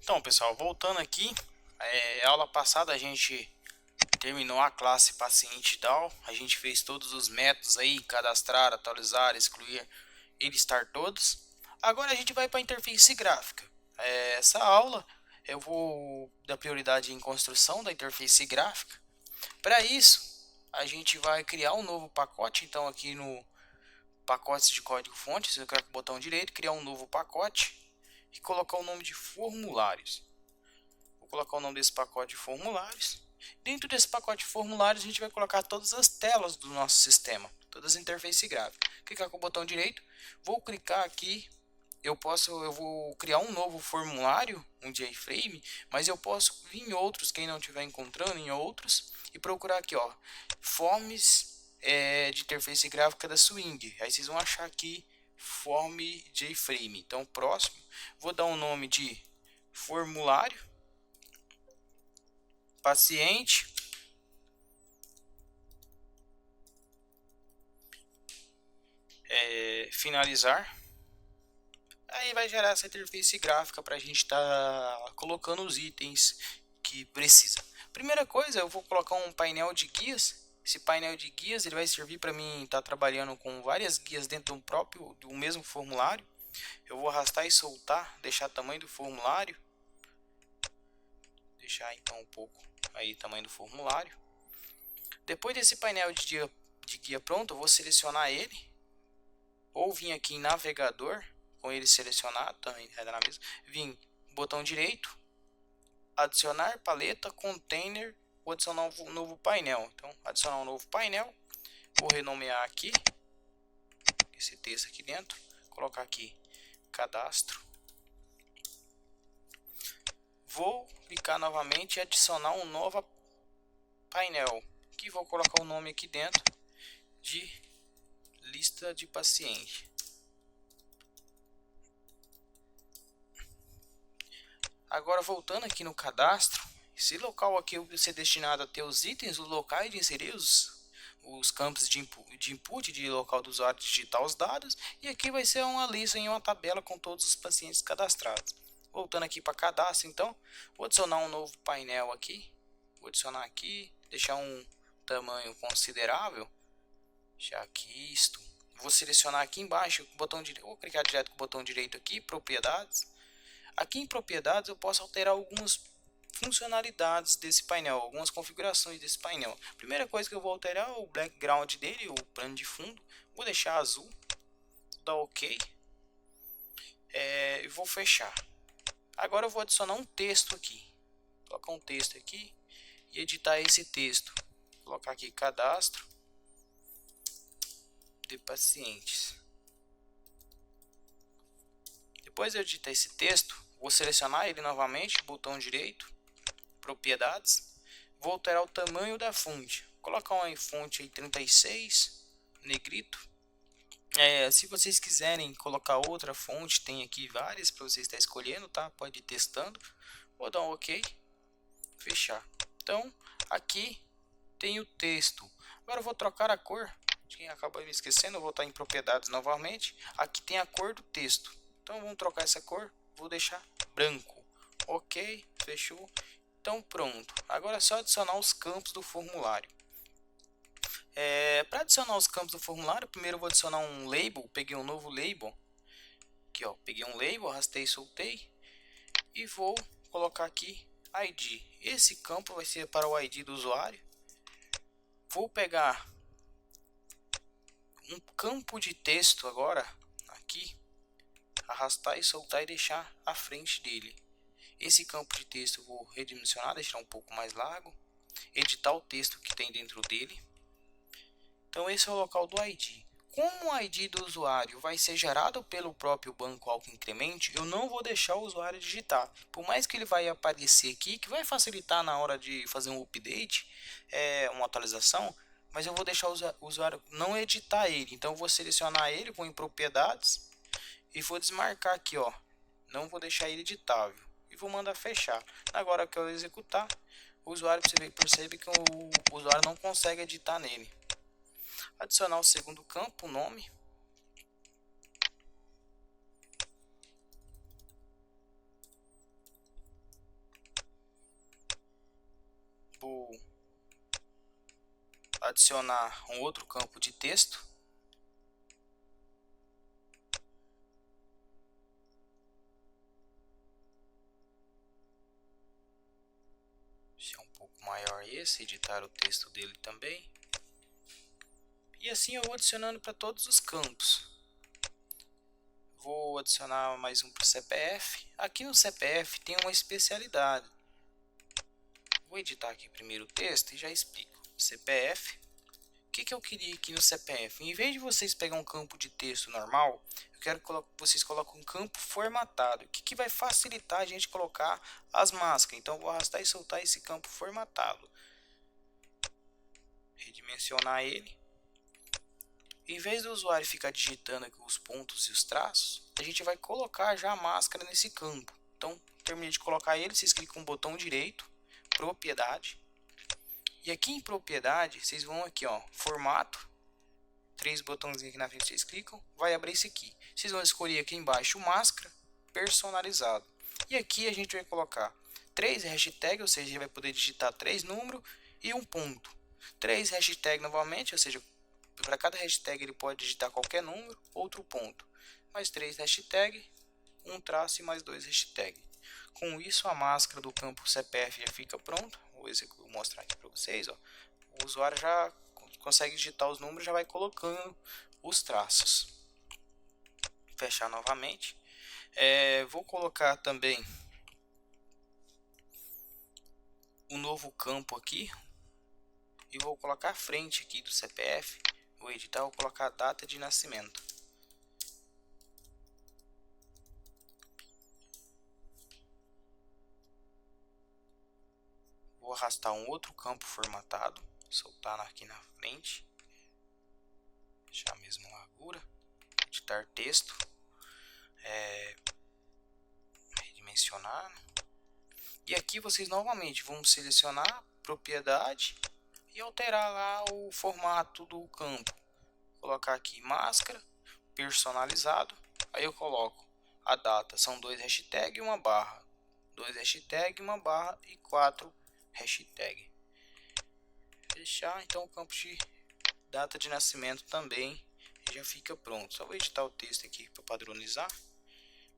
Então, pessoal, voltando aqui, aula passada a gente terminou a classe paciente DAO. A gente fez todos os métodos aí, cadastrar, atualizar, excluir e listar todos. Agora a gente vai para a interface gráfica. Essa aula eu vou dar prioridade em construção da interface gráfica. Para isso, a gente vai criar um novo pacote. Então, aqui no pacotes de código fonte, você clica com o botão direito, criar um novo pacote e colocar o nome de formulários. Vou colocar o nome desse pacote de formulários. Dentro desse pacote de formulários, a gente vai colocar todas as telas do nosso sistema, todas as interfaces gráficas. Clicar com o botão direito, vou clicar aqui. Eu vou criar um novo formulário, um JFrame, mas eu posso vir em outros, quem não estiver encontrando em outros, e procurar aqui, ó, forms de interface gráfica da Swing. Aí vocês vão achar aqui form JFrame. Então, próximo, vou dar um nome de formulário paciente, finalizar. Aí vai gerar essa interface gráfica para a gente estar colocando os itens que precisa. Primeira coisa, eu vou colocar um painel de guias. Esse painel de guias ele vai servir para mim estar trabalhando com várias guias dentro do mesmo formulário. Eu vou arrastar e soltar, deixar o tamanho do formulário, deixar então um pouco aí o tamanho do formulário. Depois desse painel de guia pronto, eu vou selecionar ele, ou vir aqui em navegador com ele selecionado, também vai dar na mesma, vim botão direito, adicionar paleta, container, vou adicionar um novo painel. Então, adicionar um novo painel, vou renomear aqui esse texto aqui dentro, colocar aqui cadastro. Vou clicar novamente e adicionar um novo painel, que vou colocar o nome aqui dentro de lista de paciente. Agora voltando aqui no cadastro, esse local aqui vai ser destinado a ter os itens, os locais de inserir os campos de input de local do usuário digitar os dados, e aqui vai ser uma lista em uma tabela com todos os pacientes cadastrados. Voltando aqui para cadastro, então, vou adicionar um novo painel aqui, vou adicionar aqui, deixar um tamanho considerável, já aqui isto. Vou selecionar aqui embaixo, botão direito, vou clicar direto com o botão direito aqui, propriedades. Aqui em propriedades eu posso alterar algumas funcionalidades desse painel, algumas configurações desse painel. Primeira coisa que eu vou alterar é o background dele, o plano de fundo. Vou deixar azul, vou dar OK e vou fechar. Agora eu vou adicionar um texto aqui. Vou colocar um texto aqui e editar esse texto. Vou colocar aqui cadastro de pacientes. Depois de eu editar esse texto, vou selecionar ele novamente, botão direito, propriedades, vou alterar o tamanho da fonte, vou colocar uma fonte aí 36, negrito. Se vocês quiserem colocar outra fonte, tem aqui várias para você estar escolhendo, tá? Pode ir testando. Vou dar um OK, fechar. Então aqui tem o texto. Agora eu vou trocar a cor. Quem acabou me esquecendo, eu vou estar em propriedades novamente. Aqui tem a cor do texto. Então vamos trocar essa cor. Vou deixar branco. OK, fechou. Então pronto. Agora é só adicionar os campos do formulário. Para adicionar os campos do formulário, primeiro eu vou adicionar um label. Peguei um novo label. Aqui, ó, peguei um label, arrastei e soltei. E vou colocar aqui ID. Esse campo vai ser para o ID do usuário. Vou pegar um campo de texto agora, aqui, arrastar e soltar e deixar à frente dele. Esse campo de texto eu vou redimensionar, deixar um pouco mais largo, editar o texto que tem dentro dele. Então esse é o local do ID. Como o ID do usuário vai ser gerado pelo próprio banco Alco Incremente, eu não vou deixar o usuário digitar. Por mais que ele vai aparecer aqui, que vai facilitar na hora de fazer um update, uma atualização, mas eu vou deixar o usuário não editar ele. Então eu vou selecionar ele, vou em propriedades e vou desmarcar aqui, ó. Não vou deixar ele editável e vou mandar fechar. Agora que eu executar, o usuário percebe que o usuário não consegue editar nele. Adicionar o segundo campo, o nome. vou adicionar um outro campo de texto. Deixar um pouco maior esse, editar o texto dele também. E assim eu vou adicionando para todos os campos. Vou adicionar mais um para o CPF. Aqui no CPF tem uma especialidade. Vou editar aqui primeiro o texto e já explico. CPF. O que eu queria aqui no CPF? Em vez de vocês pegar um campo de texto normal, eu quero que vocês coloquem um campo formatado. O que vai facilitar a gente colocar as máscaras. Então eu vou arrastar e soltar esse campo formatado. Redimensionar ele. Em vez do usuário ficar digitando aqui os pontos e os traços, a gente vai colocar já a máscara nesse campo. Então, terminei de colocar ele, vocês clicam no botão direito, propriedade. E aqui em propriedade, vocês vão aqui, ó, formato. 3 botões aqui na frente vocês clicam, vai abrir esse aqui. Vocês vão escolher aqui embaixo máscara, personalizado. E aqui a gente vai colocar 3 hashtags, ou seja, vai poder digitar 3 números e um ponto. 3 hashtags novamente, ou seja, para cada hashtag ele pode digitar qualquer número, outro ponto. Mais 3 hashtags, um traço e mais 2 hashtags. Com isso a máscara do campo CPF já fica pronta. Vou mostrar aqui para vocês. Ó. O usuário já consegue digitar os números, já vai colocando os traços. Fechar novamente. Vou colocar também um novo campo aqui. E vou colocar a frente aqui do CPF. Vou editar, vou colocar a data de nascimento. Vou arrastar um outro campo formatado, soltar aqui na frente. Deixar a mesma largura. Editar texto. Redimensionar. E aqui vocês novamente vão selecionar propriedade e alterar lá o formato do campo. Colocar aqui máscara, personalizado. Aí eu coloco a data, são 2 hashtags e uma barra. 2 hashtags, uma barra e 4 hashtags. Fechar, então o campo de data de nascimento também já fica pronto. Só vou editar o texto aqui para padronizar.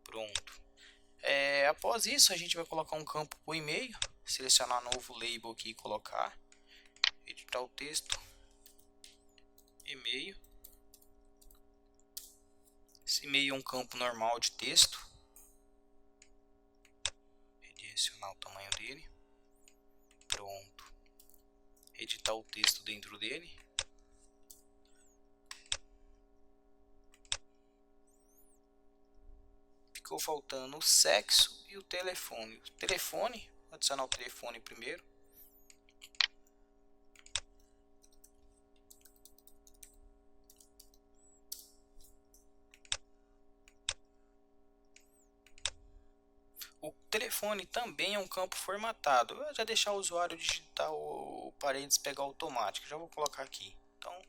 Pronto. Após isso a gente vai colocar um campo para o e-mail. Selecionar novo label aqui e colocar. Editar o texto. E-mail. Esse e-mail é um campo normal de texto. Redirecionar o tamanho dele. Pronto. Editar o texto dentro dele. Ficou faltando o sexo e o telefone. O telefone, vou adicionar o telefone primeiro. O telefone também é um campo formatado. Eu vou já deixar o usuário digitar o parênteses pegar automático. Já vou colocar aqui. Então,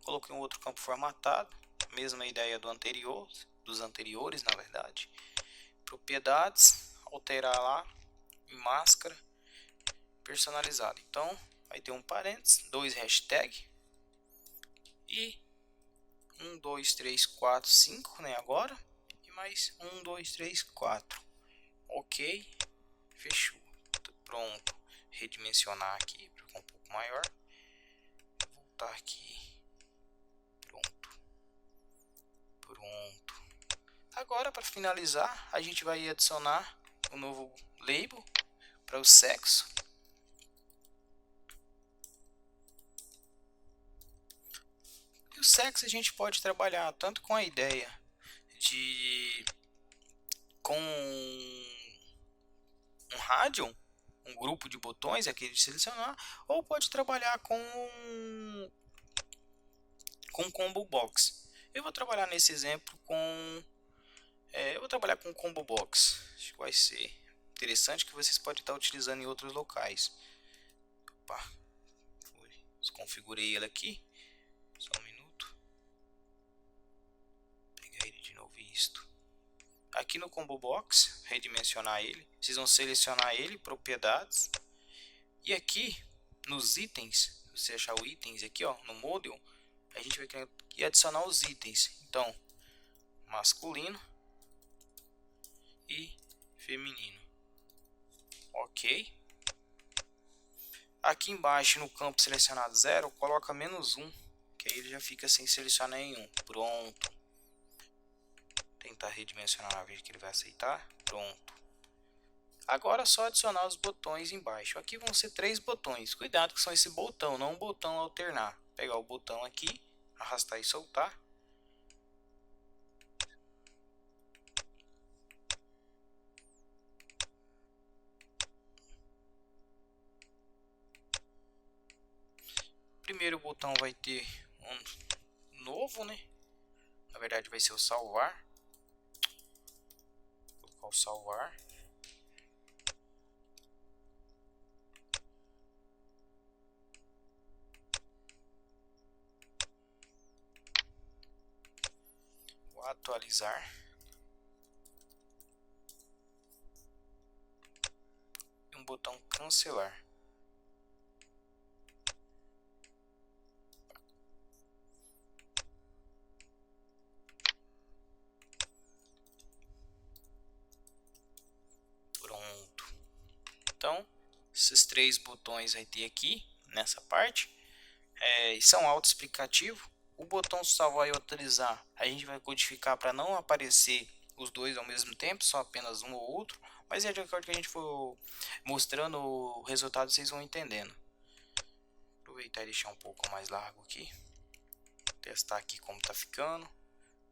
coloquei um outro campo formatado. Mesma ideia do anterior, dos anteriores, na verdade. Propriedades, alterar lá em máscara, personalizado. Então, vai ter um parênteses, 2 hashtags e 1, 2, 3, 4, 5, né, agora. E mais 1, 2, 3, 4. Ok, fechou. Pronto. Redimensionar aqui para ficar um pouco maior. Voltar aqui. Pronto. Pronto. Agora, para finalizar, a gente vai adicionar um novo label para o sexo. E o sexo a gente pode trabalhar tanto com a ideia de com um rádio, um grupo de botões aqui de selecionar, ou pode trabalhar com combo box. Eu vou trabalhar nesse exemplo com eu vou trabalhar com combo box. Acho que vai ser interessante, que vocês podem estar utilizando em outros locais. Opa, desconfigurei ele aqui. Só um minuto. Pegar ele de novo e isto. Aqui no combo box, redimensionar ele. Vocês vão selecionar ele, propriedades. E aqui nos itens, se você achar o itens aqui, ó, no model, a gente vai ter que adicionar os itens. Então, masculino e feminino. Ok. Aqui embaixo no campo selecionado 0, coloca -1, que aí ele já fica sem selecionar nenhum. Pronto. Tentar redimensionar, ver que ele vai aceitar. Pronto. Agora é só adicionar os botões embaixo. Aqui vão ser 3 botões. Cuidado que são esse botão, não um botão alternar. Pegar o botão aqui, arrastar e soltar. Primeiro botão vai ter um novo, né? Na verdade vai ser o salvar. Vou colocar o salvar. Vou atualizar. E um botão cancelar. Pronto. Então, esses 3 botões vai ter aqui nessa parte. São autoexplicativos. O botão salvar e autorizar a gente vai codificar para não aparecer os dois ao mesmo tempo, só apenas um ou outro. Mas é de acordo que a gente for mostrando o resultado, vocês vão entendendo. Aproveitar e deixar um pouco mais largo aqui. Testar aqui como tá ficando.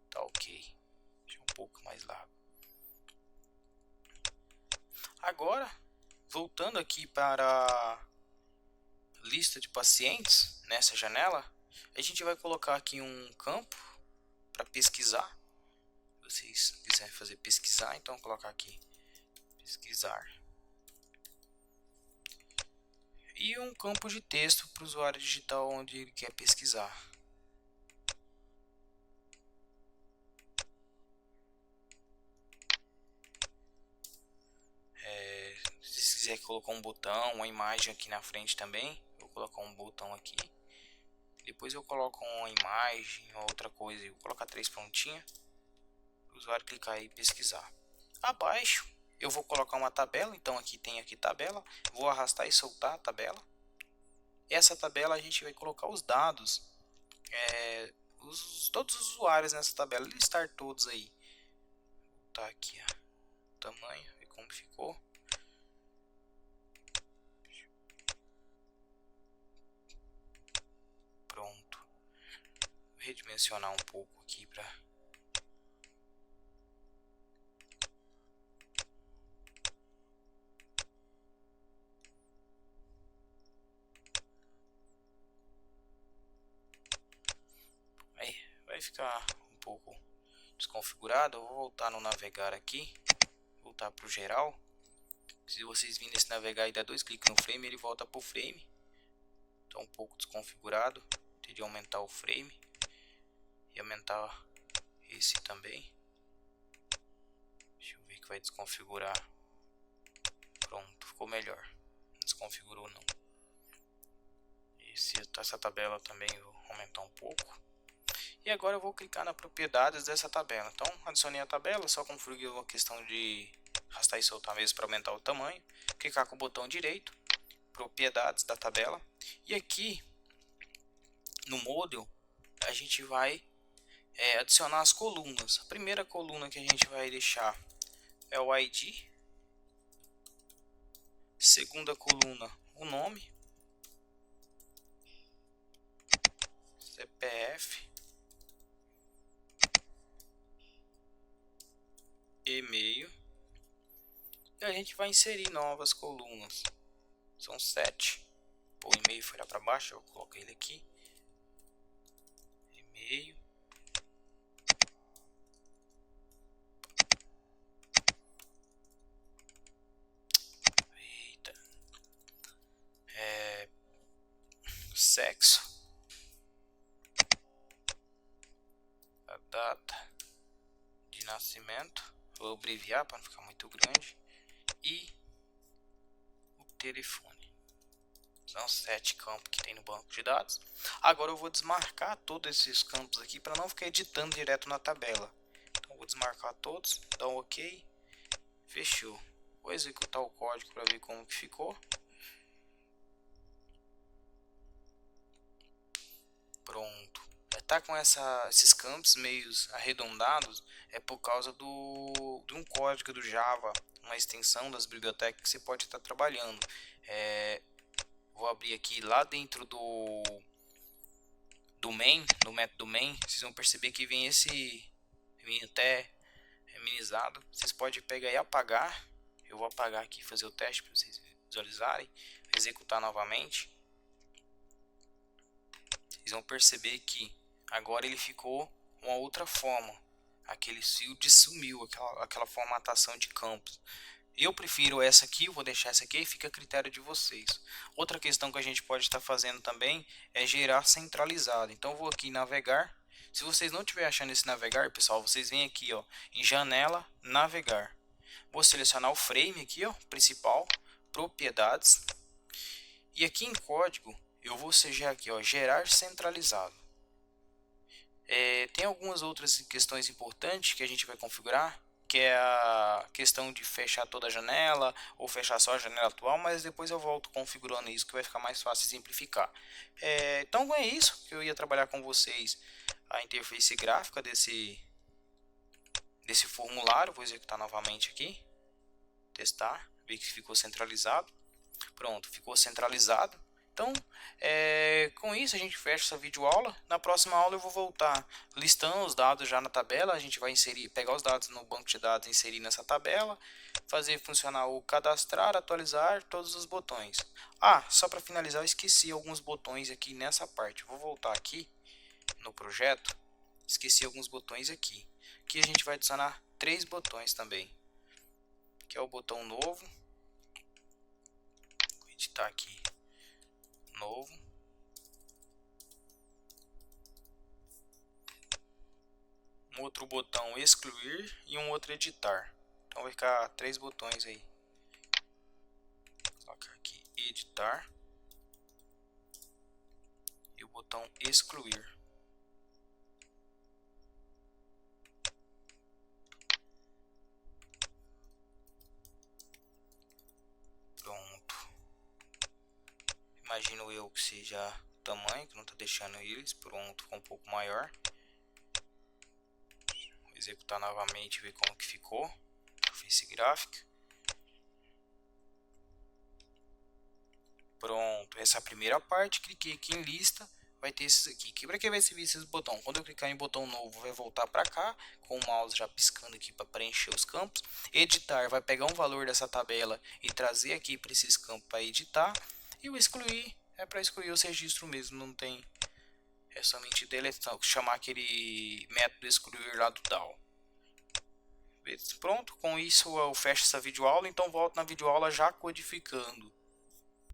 Tá ok. Deixa um pouco mais largo. Agora, voltando aqui para a lista de pacientes, nessa janela, a gente vai colocar aqui um campo para pesquisar. Se vocês quiserem fazer pesquisar, então colocar aqui pesquisar. E um campo de texto para o usuário digitar onde ele quer pesquisar. Se quiser colocar um botão, uma imagem aqui na frente também, eu vou colocar um botão aqui. Depois eu coloco uma imagem ou outra coisa, eu vou colocar 3 pontinhas para o usuário clicar e pesquisar. Abaixo eu vou colocar uma tabela, então aqui tem aqui tabela, vou arrastar e soltar a tabela. Essa tabela a gente vai colocar os dados, todos os usuários nessa tabela, listar todos aí. Vou botar aqui o tamanho, ver como ficou. Pronto. Vou redimensionar um pouco aqui para vai ficar um pouco desconfigurado. Eu vou voltar no navegar aqui, voltar para o geral. Se vocês virem nesse navegar e dar 2 cliques no frame, ele volta para o frame. Está um pouco desconfigurado, teria que aumentar o frame e aumentar esse também. Deixa eu ver que vai desconfigurar. Pronto, ficou melhor. Não desconfigurou não. Essa tabela também vou aumentar um pouco. E agora eu vou clicar na propriedades dessa tabela. Então adicionei a tabela, só configurei uma questão de arrastar e soltar mesmo para aumentar o tamanho. Clicar com o botão direito, propriedades da tabela. E aqui no model a gente vai adicionar as colunas. A primeira coluna que a gente vai deixar é o ID. Segunda coluna, o nome, CPF, e-mail. E a gente vai inserir novas colunas. São 7. O e-mail foi lá para baixo, eu coloquei ele aqui. E-mail. Eita. Sexo. A data de nascimento. Vou abreviar para não ficar muito grande. E o telefone. São 7 campos que tem no banco de dados. Agora eu vou desmarcar todos esses campos aqui para não ficar editando direto na tabela. Então vou desmarcar todos, dar um OK, fechou. Vou executar o código para ver como que ficou. Pronto. Tá com esses campos meio arredondados é por causa de um código do Java, uma extensão das bibliotecas que você pode estar trabalhando. Vou abrir aqui lá dentro do main, do método main, vocês vão perceber que vem vem até minimizado. Vocês podem pegar e apagar. Eu vou apagar aqui e fazer o teste para vocês visualizarem. Executar novamente. Vocês vão perceber que agora ele ficou uma outra forma. Aquele field sumiu, aquela formatação de campos. Eu prefiro essa aqui, eu vou deixar essa aqui e fica a critério de vocês. Outra questão que a gente pode estar fazendo também é gerar centralizado. Então eu vou aqui em navegar. Se vocês não estiverem achando esse navegar, pessoal, vocês vêm aqui ó, em janela, navegar. Vou selecionar o frame aqui, ó, principal, propriedades. E aqui em código, eu vou sejar aqui, ó, gerar centralizado. Tem algumas outras questões importantes que a gente vai configurar, que é a questão de fechar toda a janela ou fechar só a janela atual, mas depois eu volto configurando isso que vai ficar mais fácil de simplificar. Então é isso que eu ia trabalhar com vocês, a interface gráfica desse formulário. Vou executar novamente aqui, testar, ver que ficou centralizado. Pronto, ficou centralizado. Então, com isso a gente fecha essa videoaula. Na próxima aula eu vou voltar listando os dados já na tabela. A gente vai pegar os dados no banco de dados e inserir nessa tabela. Fazer funcionar o cadastrar, atualizar todos os botões. Só para finalizar, eu esqueci alguns botões aqui nessa parte. Vou voltar aqui no projeto. Esqueci alguns botões aqui. Aqui a gente vai adicionar 3 botões também. Que é o botão novo. Vou editar aqui. Novo, um outro botão excluir e um outro editar. Então vai ficar 3 botões aí. Vou colocar aqui editar e o botão excluir. Pronto. Imagino eu que seja o tamanho, que não está deixando eles. Pronto, ficou um pouco maior. Vou executar novamente e ver como que ficou. Face gráfica. Pronto, essa é a primeira parte. Cliquei aqui em lista, vai ter esses aqui. Para que vai servir esses botões? Quando eu clicar em botão novo, vai voltar para cá, com o mouse já piscando aqui para preencher os campos. Editar vai pegar um valor dessa tabela e trazer aqui para esses campos para editar. E o excluir é para excluir os registros mesmo, não tem, é somente deletar, chamar aquele método excluir lá do DAO. Pronto, com isso eu fecho essa videoaula, então volto na videoaula já codificando